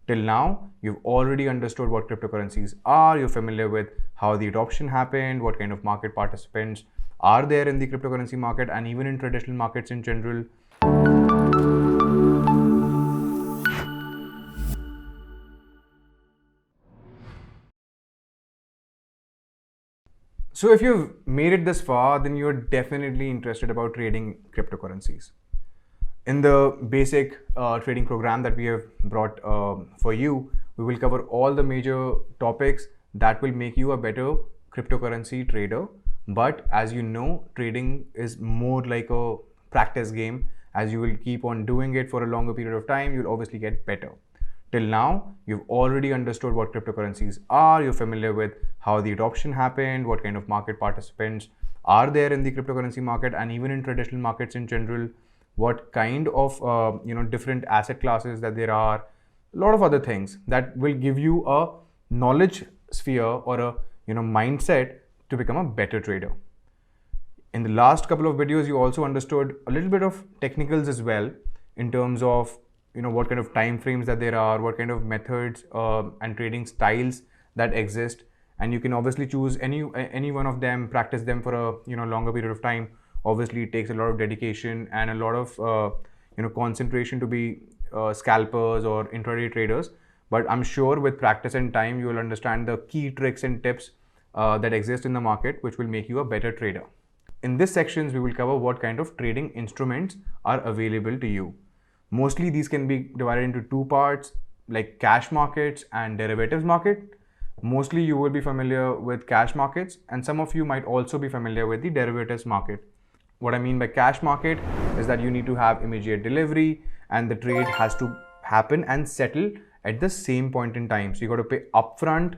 Till now, you've already understood what cryptocurrencies are, you're familiar with how the adoption happened, what kind of market participants are there in the cryptocurrency market and even in traditional markets in general. So if you've made it this far, then you're definitely interested about trading cryptocurrencies. In the basic trading program that we have brought for you, we will cover all the major topics that will make you a better cryptocurrency trader. But as you know, trading is more like a practice game. As you will keep on doing it for a longer period of time, you'll obviously get better. Till now, you've already understood what cryptocurrencies are, you're familiar with how the adoption happened, what kind of market participants are there in the cryptocurrency market and even in traditional markets in general, what kind of different asset classes that there are, a lot of other things that will give you a knowledge sphere or a mindset to become a better trader. In the last couple of videos, you also understood a little bit of technicals as well in terms of what kind of time frames that there are, what kind of methods and trading styles that exist, and you can obviously choose any one of them, practice them for a longer period of time. Obviously, it takes a lot of dedication and a lot of concentration to be scalpers or intraday traders. But I'm sure with practice and time, you will understand the key tricks and tips that exist in the market, which will make you a better trader. In this sections, we will cover what kind of trading instruments are available to you. Mostly these can be divided into two parts, like cash markets and derivatives market. Mostly you will be familiar with cash markets, and some of you might also be familiar with the derivatives market. What I mean by cash market is that you need to have immediate delivery and the trade has to happen and settle at the same point in time. So you got to pay upfront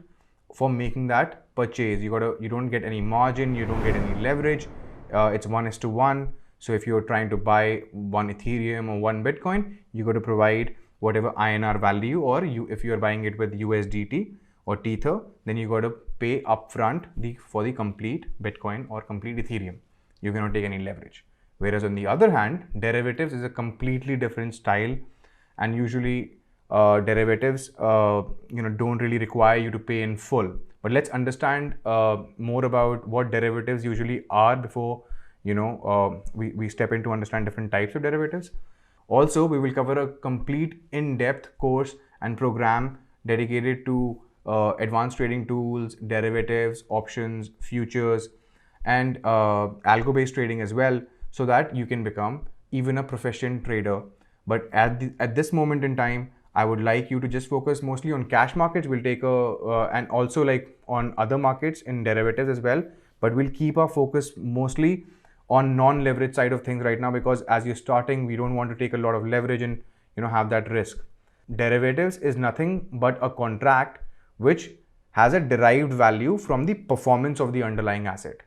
for making that purchase. You don't get any margin, you don't get any leverage. It's 1:1. So if you're trying to buy one Ethereum or one Bitcoin, you got to provide whatever INR value, or if you're buying it with USDT or Tether, then you got to pay upfront for the complete Bitcoin or complete Ethereum. You cannot take any leverage. Whereas on the other hand, derivatives is a completely different style, and usually derivatives don't really require you to pay in full. But let's understand more about what derivatives usually are before we step in to understand different types of derivatives. Also, we will cover a complete in-depth course and program dedicated to advanced trading tools, derivatives, options, futures, and algo-based trading as well, so that you can become even a proficient trader. But at this moment in time, I would like you to just focus mostly on cash markets. We'll take and also like on other markets in derivatives as well, but we'll keep our focus mostly on non-leverage side of things right now, because as you're starting, we don't want to take a lot of leverage and have that risk. Derivatives is nothing but a contract which has a derived value from the performance of the underlying asset.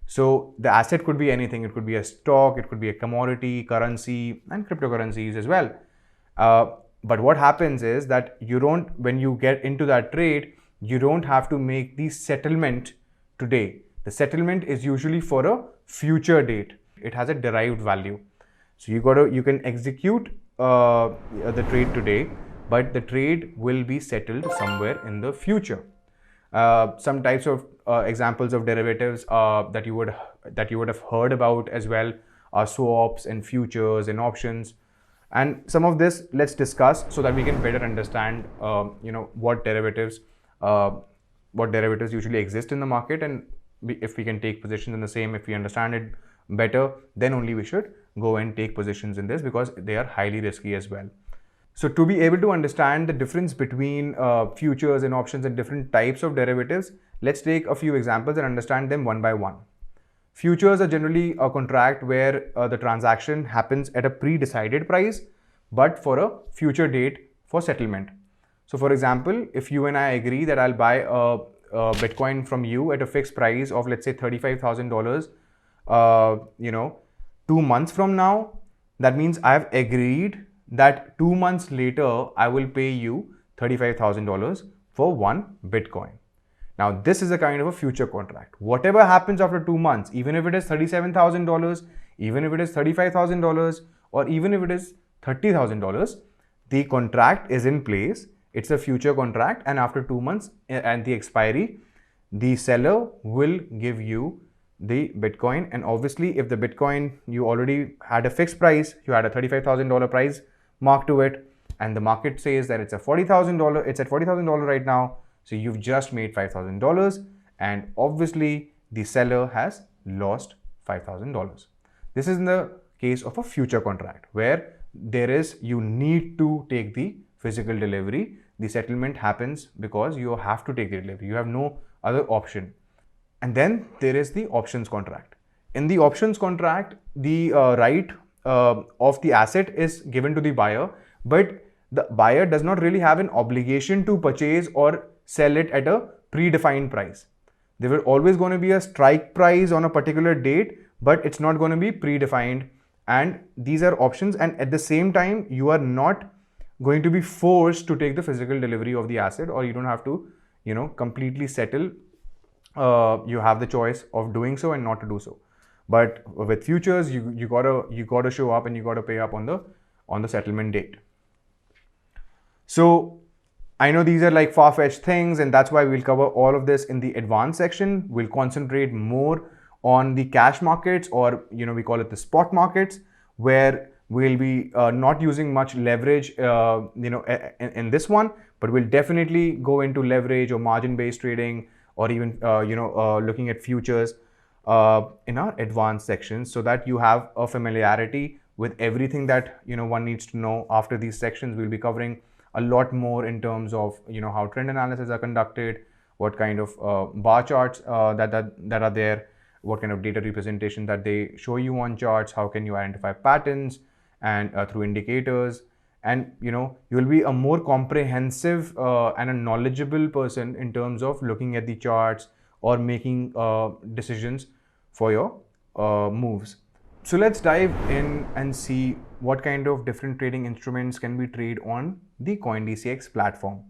So the asset could be anything. It could be a stock, it could be a commodity, currency, and cryptocurrencies as well. But what happens is that when you get into that trade, you don't have to make the settlement today. The settlement is usually for a future date. It has a derived value. So you can execute the trade today, but the trade will be settled somewhere in the future. Some types of examples of derivatives that you would have heard about as well are swaps and futures and options. And some of this let's discuss so that we can better understand what derivatives usually exist in the market, and if we can take positions in the same, if we understand it better, then only we should go and take positions in this, because they are highly risky as well. So to be able to understand the difference between futures and options and different types of derivatives, let's take a few examples and understand them one by one. Futures are generally a contract where the transaction happens at a pre-decided price, but for a future date for settlement. So for example, if you and I agree that I'll buy a Bitcoin from you at a fixed price of, let's say, $35,000, 2 months from now, that means I've agreed that 2 months later, I will pay you $35,000 for one Bitcoin. Now, this is a kind of a future contract. Whatever happens after 2 months, even if it is $37,000, even if it is $35,000, or even if it is $30,000, the contract is in place. It's a future contract, and after 2 months and the expiry, the seller will give you the Bitcoin. And obviously, if the Bitcoin, you already had a fixed price, you had a $35,000 price marked to it, and the market says that it's a $40,000, it's at $40,000 right now, so you've just made $5,000, and obviously the seller has lost $5,000. This is in the case of a future contract where you need to take the physical delivery. The settlement happens because you have to take the delivery. You have no other option. And then there is the options contract. In the options contract, the right of the asset is given to the buyer, but the buyer does not really have an obligation to purchase or sell it at a predefined price. There will always going to be a strike price on a particular date, but it's not going to be predefined. And these are options, and at the same time, you are not going to be forced to take the physical delivery of the asset, or you don't have to, completely settle. You have the choice of doing so and not to do so. But with futures, you gotta show up and you gotta pay up on the settlement date. So I know these are like far-fetched things, and that's why we'll cover all of this in the advanced section. We'll concentrate more on the cash markets, or we call it the spot markets, where we'll be not using much leverage in this one, but we'll definitely go into leverage or margin-based trading, or even looking at futures in our advanced sections, so that you have a familiarity with everything that one needs to know. After these sections, we'll be covering a lot more in terms of how trend analysis are conducted, what kind of bar charts that are there, what kind of data representation that they show you on charts, how can you identify patterns, and through indicators. And you'll be a more comprehensive and a knowledgeable person in terms of looking at the charts or making decisions for your moves. So let's dive in and see what kind of different trading instruments can we trade on the CoinDCX platform.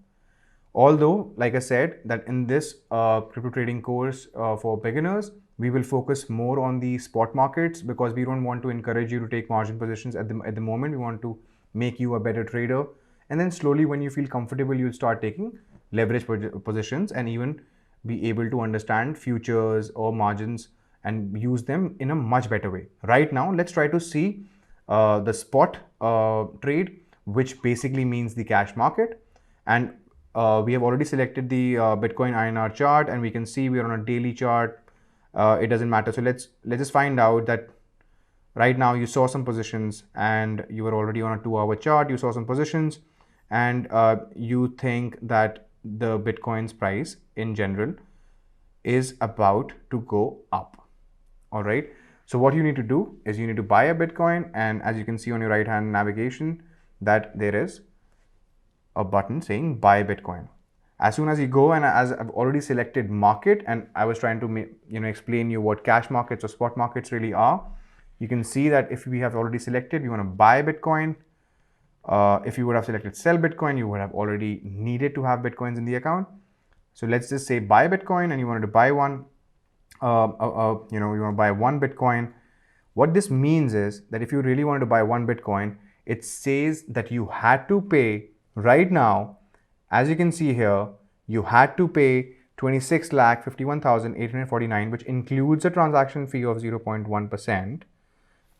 Although, like I said, that in this crypto trading course for beginners, we will focus more on the spot markets, because we don't want to encourage you to take margin positions at the moment. We want to make you a better trader, and then slowly, when you feel comfortable, you'll start taking leverage positions and even be able to understand futures or margins and use them in a much better way. Right now, let's try to see the spot trade, which basically means the cash market. And we have already selected the Bitcoin INR chart, and we can see we are on a daily chart. It doesn't matter. So let's just find out that right now you saw some positions, and you were already on a 2-hour chart. You saw some positions, and you think that the Bitcoin's price in general is about to go up. All right. So what you need to do is you need to buy a Bitcoin, and as you can see on your right hand navigation, that there is a button saying buy Bitcoin. As soon as you go, and as I've already selected market, and I was trying to explain you what cash markets or spot markets really are, you can see that if we have already selected, we want to buy Bitcoin. If you would have selected sell Bitcoin, you would have already needed to have Bitcoins in the account. So let's just say buy Bitcoin, and you wanted to buy one. You want to buy 1 Bitcoin. What this means is that if you really wanted to buy 1 Bitcoin, it says that you had to pay right now. As you can see here, you had to pay 26,51,849, which includes a transaction fee of 0.1%,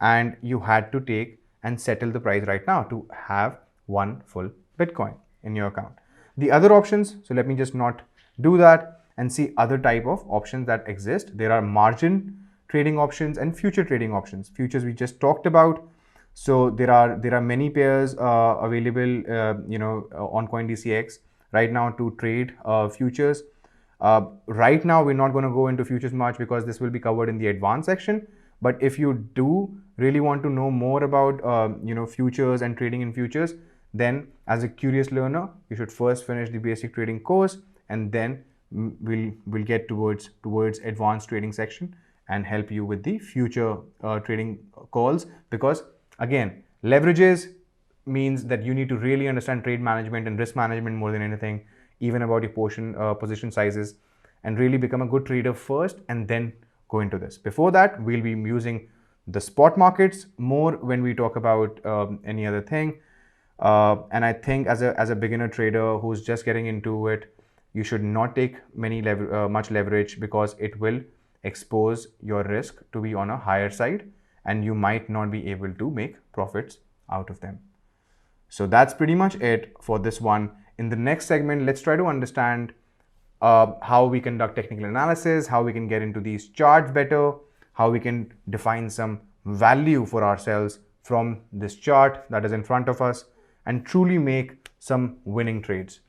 and you had to take and settle the price right now to have 1 full Bitcoin in your account. The other options, so let me just not do that and see other type of options that exist. There are margin trading options and future trading options. Futures we just talked about. So there are many pairs available on CoinDCX right now to trade futures. Right now we're not going to go into futures much, because this will be covered in the advanced section. But if you do really want to know more about futures and trading in futures, then as a curious learner, you should first finish the basic trading course, and then we'll get towards advanced trading section and help you with the future trading calls. Because again, leverages means that you need to really understand trade management and risk management more than anything, even about your position sizes, and really become a good trader first, and then go into this. Before that, we'll be using the spot markets more when we talk about any other thing. And I think as a beginner trader who's just getting into it, you should not take much leverage, because it will expose your risk to be on a higher side, and you might not be able to make profits out of them. So that's pretty much it for this one. In the next segment, let's try to understand how we conduct technical analysis, how we can get into these charts better, how we can define some value for ourselves from this chart that is in front of us, and truly make some winning trades.